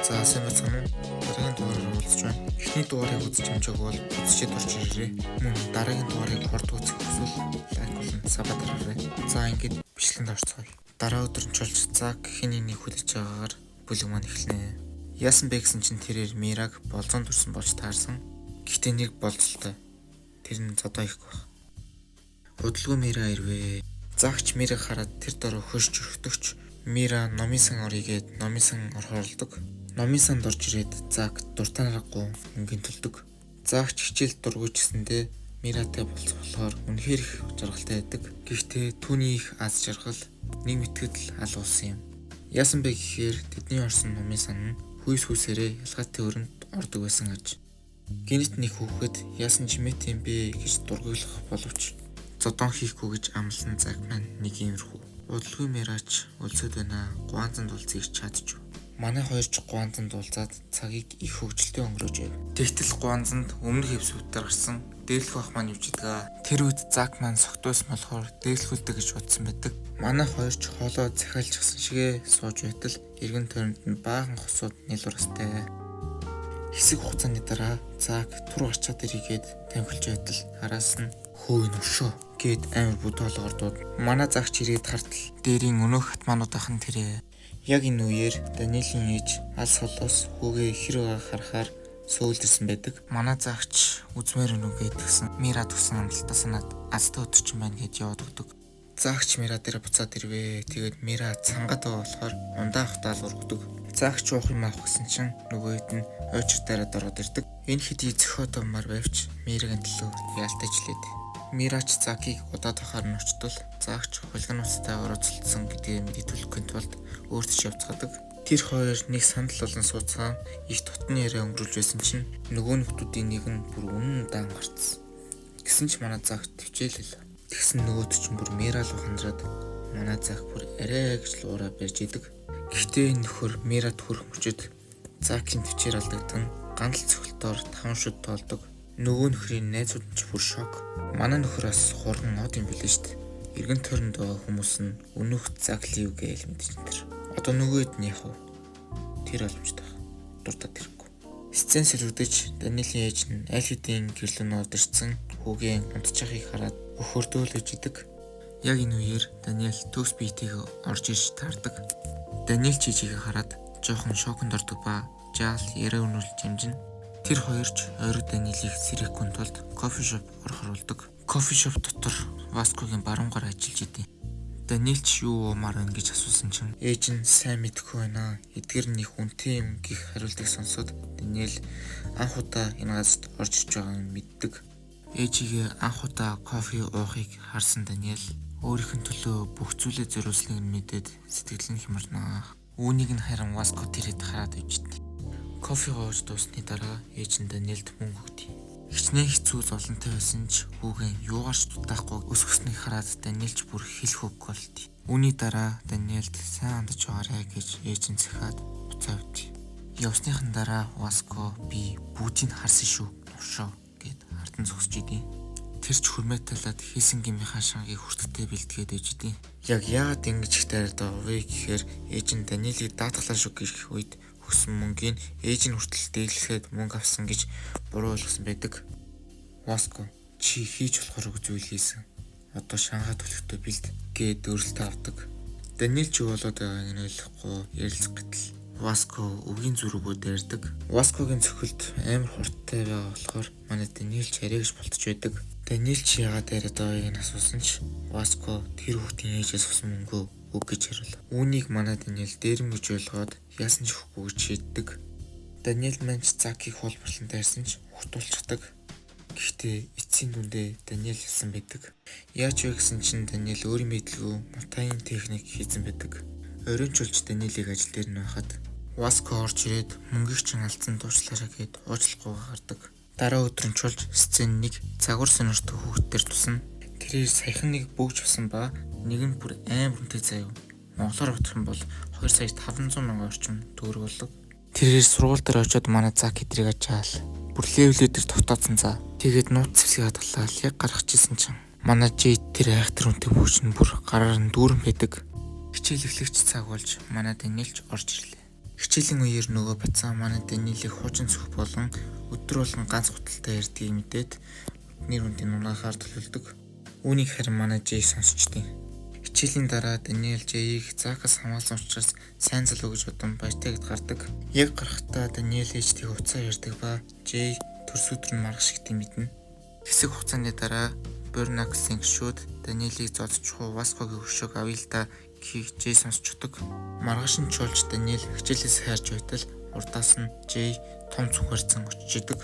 За сайн байна уу? Дараагийн дугаараар уулзч байна. Эхний дугаарыг үзэж амжааг бол үзчихэд орж ирээрэй. Мөн дараагийн дугаарыг хорд үзэх хүсвэл лайк болон сабад дараарай. За ингээд бичлэгэнд орцгоё. Дараа өдөр нь чулж Зак хэний нэг хүлээж байгаагаар бүлэг маань эхэлнэ. Яасан бэ гэсэн чинь тэрээр Мираг болзон төрсөн болж таарсан. Гэхдээ нэг болцолтой. Тэр нь зодоо их байх. Удалгүй Мира ирвэ. Закч Мираг хараад тэр дороо хөрж өрхтөгч Мира номын сан оръёгээд номын сан орхоолдог. Номын санд орж ирээд Зак дуртай наргагүй мөнгөний төлдөг. Закч хичээл дургуйчсэндээ Миратай болцох болохоор үнэхээр их жаргалтай байдаг. Гэхдээ түүний их аз жаргал нэг мэтгэл алуулсан юм. Яасан бэ гэхээр тэдний орсон номын сан нь хүйс хүсээрээ ялгаатай өрөнд ордог байсан аж. Гинт нэг хүүхэд яасан ч мэт юм бэ гэж дургуйлах боловч зодон хийхгүй гэж амласан Зак маань нэг иймэрхүү. Удалгүй Мирач өлсөд байна. Гуанзанд уулзъя чадчих. Манай хоёр ч гуанзанд уулзаад цагийг их хөвгөлтэй өнгөрөөж байв. Тэгтэл гуанзанд өмнөх эпизодээр гарсан дээрлэх бах маань юуж идэг. Тэр үед Зак маань согтуусан болохоор дээрлэхүүлдэг гэж бодсон байдаг. Манай хоёр ч хоолоо захиалчихсан шигээ сууж байтал эргэн тойронд нь баахан хосууд нэлвэрстэй. Хэсэг хугацааны дараа Зак тур гарчаад ирээд тамхилж байтал араас нь хөөе нүшөө гээд амар бүдүүлгордууд манай Закч ирээд хартал дээрийн өнөөх хатмаанууд ахын тэрэ. Яг энэ үеэр Даниэлийн ээж алс холоос хүүгээ хэр байгааг харахаар сөүлдэрсэн байдаг. Манай Закч үзмээр нүгээд гисэн Мира тгсэн амлалтаа санаад азтай өдөрчин байна гэж яваад өгдөг. Закч Мира дээр буцаад ирвэ. Тэгээд Мира цангад байгаа болохоор ундаа хатаал ургадаг. Закч уух юм авах гэсэн чинь нөгөөд нь ойчир дараад ороод ирдэг. Энэ хэдий зөхиотомар байвч Мирагийн төлөө яалтаж лээд. Мирач Закийг удаад тахаар нь очтол Закч хулгайн усттай орооцолдсон гэдгийг мэдүүлэхийн тулд өөртөө ч явцгадаг. Тэр хоёр нэг сандал болон сууцгаан их тутны яриа өнгөрүүлж байсан чинь нөгөө нөхдүүдийн нэг нь бүр үнэн даан гарцсан. Гэсэн ч манай Зак төвчээлээ. Тэгсэн нөгөөд чинь бүр Мира руу хандраад манай Зак бүр арай гэж луураа барьж идэг. Гэхдээ нөхөр Мирад хүрэх мөчөд Закийн төвчээр алдагдсан ганц цохилтоор 5 шүд тоолдог. Нөгөө нөхрийн найзууд нь ч бүр шок. Манай нөхрөөс хурган од юм билээ штт. Эргэн тойронд байгаа хүмүүс нь өнөөх Закли юу гээл мэдчихэн тэр. Одоо нөгөөд нь яах вэ? Тэр боломжтой. Дуртад ирэхгүй. Сцен сэрвэгдэж Даниэлийн ээж нь аль хэдийн гэрлүүн одорчсон хүүгийн унтчихыг хараад өхөрдөөлөж идэг. Яг энэ үеэр Даниэл төгс биетийг орж ирж таардаг. Даниэл чижигийг хараад жоохон шоконд ордог ба жаал яриа өнөрлж хэмжинэ. Тэр хоёр ч ойрог Даниэлийг сэрэхгүй тулд кофе шоп орохоруулдаг. Кофе шоп дотор Васкогийн баруунгаар ажиллаж идэв. Даниэл ч юу уумаар байна гэж асуусан чинь ээж нь сайн мэдэхгүй байна. Эдгээр нь их үнэтэй юм гэх хариултыг сонсоод Даниэл анх удаа энэ газарт орж ирж байгааг мэддэг. Ээжигээ анх удаа кофе уухыг харсан Даниэл өөрийнх нь төлөө бүх зүйлээ зориулсныг мэдээд сэтгэл нь хямарнаа. Үүнийг нь харин Васко тэрэд хараад өвчтөе. Кофе ууж дуусны дараа ээж нь Даниэлд мөнгө өгдөг. Хичнээн хэцүү золонтой байсан ч хүүгийн юугаарч дутаахгүй өсгөснийг хараад Даниэлч бүр хэлэх үг болтё. Үүний дараа Даниэлд сайн хандаж байгаарэ гэж ээж нь захиад буцаа өгдөг. Явсныхан дараа Васко би бүгдийг харсан шүү нушоо гэд хартан зогсож идэв. Тэр ч хөрмөө талаад хийсэн гмийнхаа шангийг хүртэхдээ бэлтгээд ээж идэв. Яг яагаад ингэж их тайраад байгаа вэ гэхээр ээж нь Даниэлийг даатгалаа шүү гэх үед өгсөн мөнгийг ээж нь хүртэл дээрлэхэд мөнгө авсан гэж буруу ойлгосон байдаг. Васко чи хийж болохоор зүйл хийсэн. Одоо Шанхай төлөвтөө бэлд гээд өөрлөлтөө авдаг. Даниэл ч болоод байгааг нь ойлгохгүй ярилцах гэтэл Васко өгийн зүрхгөө дайрдаг. Васкогийн цохилт амар хурдтай байгаа болохоор манай Даниэл ч арай гэж болтож байдаг. Даниэл чи яагаад дайраад байгааг нь асуусан ч Васко тэр хүүхдийн ээжээс авсан мөнгөө үг гэж хариулав. Үүнийг манай Даниэл дээрэм гэж ойлгоод яасан ч өгөхгүй гэж шийддэг. Даниэл манч Закийг хуулбарлан дайрсан ч хутуулчихдаг. Гэхдээ эцсийн дүндээ Даниэл хэлсэн байдаг. Яаж вэ гэсэн чинь Даниэл өөрийн мэдлгүй мутагийн техник хийсэн байдаг. Оройнчулж Даниэлийг ажил дээр нь байхад Васко орж ирээд мөнгөийг чинь алдсан дуучлаарай гэд уучлахгүй гардаг. Дараа өдөр нь чулж сцен нэг загвар сонирхдаг хүүхдээр тусна. Тэрээр саяхан нэг бөгж басан ба нэг нь бүр амар үнэтэй заяа. Монголоор бодох юм бол 2,500,000 орчим төгрөг болдог. Тэрээр сургууль дээр очиод манай Зак эдрийг ачаал. Бүр левлээ дээр тогтооцсон за. Тэгээд нууц зэвсгийг хадгалаад яг гаргаж ирсэн чинь манай Джейд тэр айхтар үнэтэй бүүш нь бүр гараар нь дүүрэн байдаг. Хичээл эхлэгч цаг болж манай Даниэлч орж ирлээ. Хичээлийн үеэр нөгөө бацаа манай Даниэлийг хуучин цөх болон өдөр болгон ганц хуталтай ярьдгийг мэдээд нэр үндийн нунахаар төлөвлөдөг. Үүнийг харин манай Жэй сонсчдیں۔ Хичээлийн дараа Даниэл Жэйийг Закаас хамгаалсан учраас сайн залуу гэж бодон баяртайгд гардаг. Яг гарахдаа Даниэл ээжтэй уцаа ярьдаг ба Жэй төрс өдөр нь маргаш гэдгийг мэднэ. Хэсэг хугацааны дараа Борнаксын гишүүд Даниэлийг зодчих уу Васкогийн хөшөөг авъя л да гэхийг Жэй сонсчдаг. Маргааш нь чуулж Даниэл хичээлээс хайрж байтал урдаас нь Жэй том цүнх барьсан очиж идэг.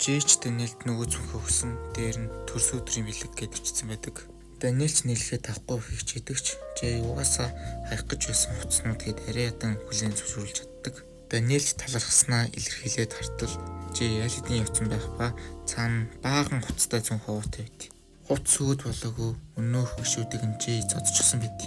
Жэй ч Даниэлд нөгөө цүнхээ өгсөн дээр нь төрс өдрийн бэлэг гээд өчсөн байдаг. Даниэл ч нийлэхэд авахгүй хичээдэгч Жэй угаасаа хаях гэж байсан хуцснууд гээд арай ядан хүлээн зөвшөөрүүлж чаддаг. Даниэл ч талархснаа илэрхийлээд хартал Жэй аль хэдийн явцсан байх ба цаана баахан хуцтай цүнх ховоотой байд. Хуц сүйд болоогүй өнөөх гişүүдийг нь Жэй зодчихсон байд.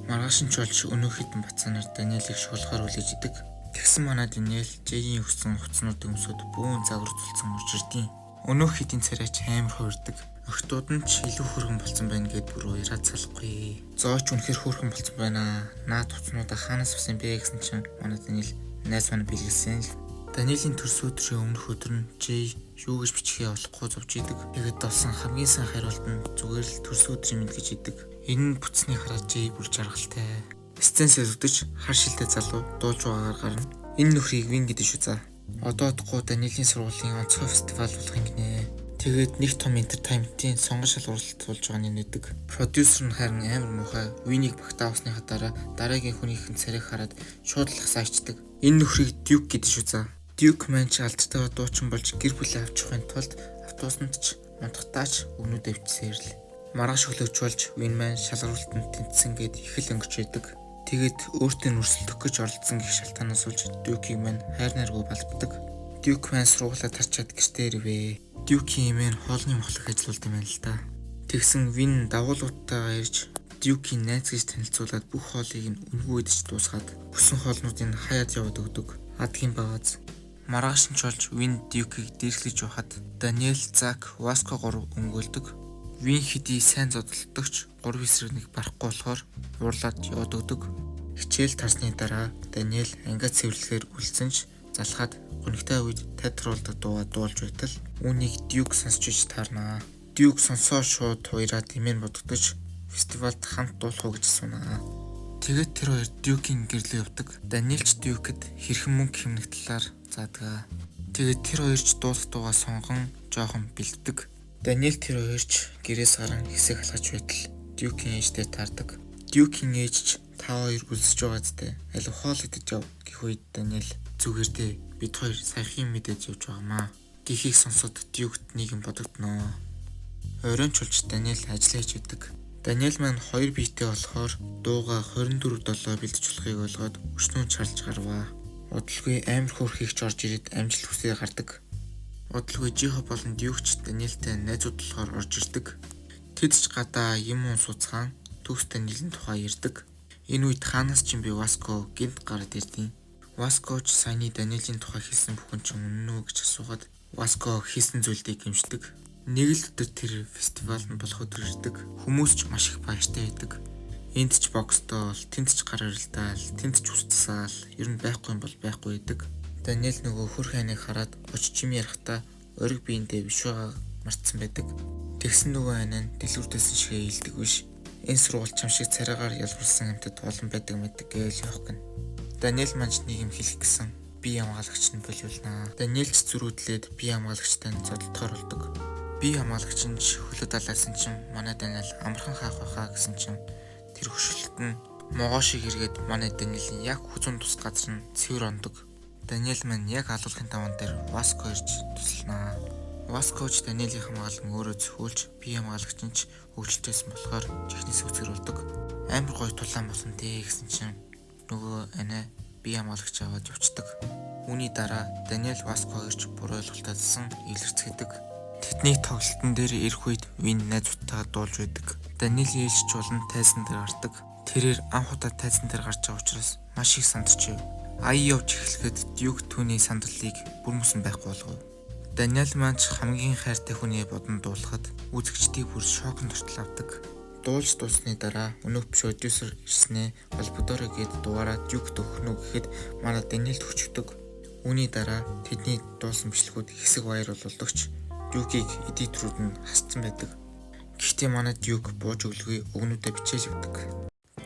Маргааш нь чуулж өнөөх хитэн бацаанаар Даниэлийг шуулахаар хүлээж идэг. Тэгсэн манай Даниэл Жэйийн өгсөн хуцнуудыг өмсөд бүүн загварцуулсан уржирдیں۔ Өнөөх хитэн царайч амар хуурдаг. Охтууд нь ч илүү хөргөн болсон байна гэд бүр уяраад салахгүй. Зооч үнэхэр хөргөн болсон байна. Наад хуцнуудаа хаанаас авсан бэ гэсэн чинь манай Даниэл найз маань бэлгэлсэн л. Даниэлийн төрс өдрийн өмнөх өдөр нь Жэй юу гэж бичихээ олохгүй зовж идэг. Тэгэд болсон хамгийн сайн хариулт нь зүгээр л төрс өдрийн мэд гэж идэг. Энэ нь бүтсний хараад Жэй бүр жаргалтай. Сценс өвдөж хар шилтэй залуу дуулж байгаагаар гарна. Энэ нөхрийг Вин гэдэг шүү за. Одоо удахгүй Даниэлийн сургуулийн онцгой фестивал болох юм гинэ. Тэгээд нэг том энтертайнментийн сонгон шалгуулалт болж байгааг нэдэг. Продюсер нь харин амар муухай Винийг багтаа авсныхаа дараа дараагийн хүнийхэн царайг хараад шууд л хасаачдаг. Энэ нөхрийг Дюк гэдэг шүү за. Дюк маань ч алдтайгаа дуучин болж гэр бүлээ авчихын тулд автобусанд ч унтахтаач өгнүүд авчсээр л. Маргааш өглөөч болж Вин маань шалгаруултанд тэнцсэн гээд их л өнгөж байдаг. Тэгээд өөртөө нүрсэлдэх гэж оролдсон гэх шалтгаанаас болж Дюкийг маань хайр найргүй балбдаг. Дюк маань сургуулаа тарчаад гэртээ ирвэ. Дюкийн эмээ нь хоолны мохлог ажиллаулдаг юм л да. Тэгсэн Вин дагуулуудтайгаа ирж Дюкийн найз гэж танилцуулаад бүх хоолыг нь үнгүй идэж дуусгаад бүсэн хоолнуудыг хаяад яваад өгдөг. Адгийн багаз. Маргааш нь чуулж Вин Дюкийг дээрлэж явахад Даниэл, Зак, Васко 3 өнгөлдөг. Вин хэдий сайн зодтолдогч 3 эсрэг нэг барахгүй болохоор уурлаад яваад өгдөг. Хичээл тарсны дараа Даниэл ангиа цэвэрлэхээр үлдсэн ч залхаад гонигтай үед театруулдаг дуугаа дуулж байтал үүнийг Дюк сонсч иж таарнаа. Дюк сонсоо шууд туйраад имэн бодогдож фестивалд хамт дуулах уу гэж асуунаа. Тэгээд тэр хоёр Дюкийн гэрлөө явдаг. Даниэл ч Дюкэд хэрхэн мөнгө хэмнэх талаар заадаг. Тэгээд тэр хоёр ч дуулах дуугаа сонгон жоохон бэлддэг. Даниэл тэр хоёр ч гэрээс гарan хэсэг халгаж байтал Дюкийн ээжтэй таардаг. Дюкийн ээж ч та хоёр үлсэж байгаа зү аль хоол идэж яв гэх үед Даниэл зүгээр дээ бид хоёр саяхан мэдээж явж байгаамаа гэхийг сонсоод Дюкт нэг юм бодогдноо. Оройн чулж Даниэл ажиллаж байдаг. Даниэл маань хоёр биетэй болохоор дууга 24/7 бэлдэж болохыг ойлгоод өчнөө чарлж гарваа. Удалгүй амар хөөрхийгч орж ирээд амжилт хүсээ гардаг. Удалгүй Жихо болон Дюкч Даниэлтэй найзууд болохоор орж ирдэг. Тэд ч гадаа юм суцгаан төгс Даниэлийн тухай ярьдаг. Энэ үед хаанаас ч юм би Васко гинт гараад ирдیں۔ Васко ч саяны Даниэлийн тухай хэлсэн бүхэн ч үнэн үү гэж асуугаад Васко хийсэн зүйлийг гэмшдэг. Нэг л өдөр тэр фестивалд болох өдөр ирдэг. Хүмүүс ч маш их баяртай байдаг. Энд ч бокстол, тэнд ч гар ирэлдээл, тэнд ч устсаал, ер нь байхгүй юм бол байхгүй байдаг. Даниэл нөгөө хөр хайныг хараад очиж юм ярихтаа ориг биендээ биш байгааг мартсан байдаг. Тэгсэн нөгөө хань нь дэлгүүрдсэн шигээ илдэг биш. Энэ сургууль чам шиг царайгаар ялбарсан хамтад олон байдаг мэддэг гэж явах гэн. Даниэл манч нэг юм хэлэх гэсэн. Би хамгаалагч нь болиулнаа. Даниэл ч зүрүүдлээд би хамгаалагчтай зодтолтоор болдог. Би хамгаалагч нь хөлөө далаасан чинь манай Даниэл амархан хаах байхаа гэсэн чинь тэр хөшөлт нь могоо шиг эргээд манай Даниэлийн яг хүзүүн тус газар нь цэвэр ондог. Даниэл маань яг алуулахын таван дээр Васко ирж тусланаа. Васкоч Даниэлийн хамгаалан өөрөө зөвхөлж би хамгаалагч нь ч хөвгөлтөөсөн болохоор чихнээс үзгэрүүлдэг. Амар гоё тулаан болсон дээ гэсэн чинь нөгөө анаа би хамгаалагч аваад явцдаг. Үүний дараа Даниэл Васко ирж буруу ойлголтоодсан илэрцгээдэг. Тэдний тоглолтын дээр ирэх үед Вин найзуудтайгаа дуулж байдаг. Даниэлийн ээлж чуулан тайзан дээр гардаг. Тэрээр анх удаа тайзан дээр гарч байгаа учраас маш их сандарч байв. Ая явж эхлэхэд Дюк түүний сандралыг бүр мөсөн байхгүй болгов. Даниэл маань ч хамгийн хайртай хүнээ бодон дуулахад үзэгчдийг бүр шоконд ортол авдаг. Дуулж дуусны дараа өнөөх продюсер ирснээ холбогдорой гэд дугаараа Duke өгнө үү гэхэд манай Даниэлд өчгдөг. Үүний дараа тэдний дуусан бичлэгүүд хэсэг вайрал болдогч Duke-ийг эдиторүүд нь хасцсан байдаг. Гэхдээ манай Duke бууж өглөгүй өгнүүдээ бичээж өгдөг.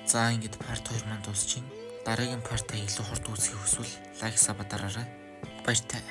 За ингээд part 2 маань дуусчихин. Дараагийн part-а илүү хурд үзхийг хүсвэл лайк сабаа дараарай. Баяртай.